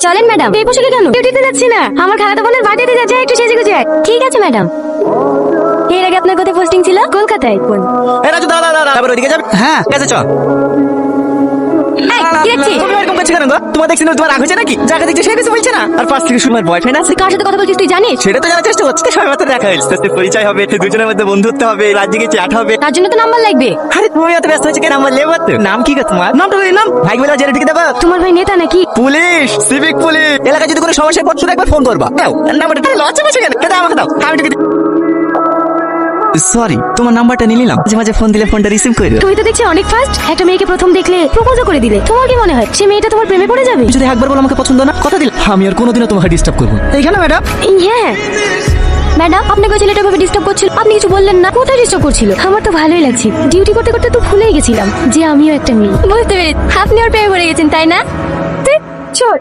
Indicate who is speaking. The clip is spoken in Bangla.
Speaker 1: চলেন ম্যাডাম। এই পোশাকে কেন? ডিউটিতে যাচ্ছি না, আমার খালাতো বোনের বাড়িতে যাচ্ছে, একটু সেজে গুজে। ঠিক আছে ম্যাডাম। এর আগে আপনার কোথায় পোস্টিং ছিল? কলকাতায়। কোন?
Speaker 2: এই রাজু দাঁড়া দাঁড়া, তারপর ওইদিকে যাবে। হ্যাঁ ঠিক আছে, চল।
Speaker 1: এই, কি দেখছিস?
Speaker 2: তুমি এরকম করছো কেন গো? তোমার দেখছি না, তোমার রাগ হচ্ছে নাকি? যাকে দেখছি সে কিছু বলছে না, আর পাশ থেকে তোমার বয়ফ্রেন্ড আছে।
Speaker 1: তুই কার সাথে কথা বলছিস তুই জানিস?
Speaker 2: সেটা তো জানার চেষ্টা করছি। সবাই মাত্র দেখা হয়েছে, তাতে পরিচয় হবে, দুজনের মধ্যে বন্ধুত্ব হবে, রাজ্যে চ্যাট হবে।
Speaker 1: তার জন্য তো নাম্বার লাগবে।
Speaker 2: আরে তুমি এত ব্যস্ত হচ্ছে কেন? আমার লেবার তো। নাম কি গো তোমার? নামটা বলি, নাম ভাই বলে জেনে ঢুকে দেবা।
Speaker 1: তোমার ভাই নেতা নাকি?
Speaker 2: Police, civic police. এলাকায় যদি কোনো সমস্যা পড়ছো একবার ফোন করবা। দাও নাম্বারটা। তাহলে লজ্জা পাচ্ছে কেন? এটা আমাকে দাও, আমি ঢুকে দিই। সরি, তোমার নাম্বারটা নিয়ে নিলাম। মাঝে মাঝে ফোন দিলে ফোনটা রিসিভ করে দিও।
Speaker 1: তুমি তো দেখছি অনেক ফাস্ট। একটা মেয়েকে প্রথম দেখলে প্রপোজও করে দিলে। তোমার কি মনে হয় সে মেয়েটা তোমার প্রেমে পড়ে যাবে?
Speaker 2: যদি একবার বলো আমাকে পছন্দ না, কথা দিলে আমি আর কোনোদিনও তোমাকে ডিস্টার্ব করবো না। এইখানে ম্যাডাম।
Speaker 1: হ্যাঁ ম্যাডাম, আপনাকে ওই ছেলেটা ভাবে ডিস্টার্ব করছিল, আপনি কিছু বললেন না। কোথায় ডিস্টার্ব করছিল? আমার তো ভালোই লাগছে। ডিউটি করতে করতে তো ভুলেই গেছিলাম যে আমিও একটা মেয়ে। বুঝতে পেরেছি, আপনি ওর প্রেমে পড়ে গেছেন তাই না? চল।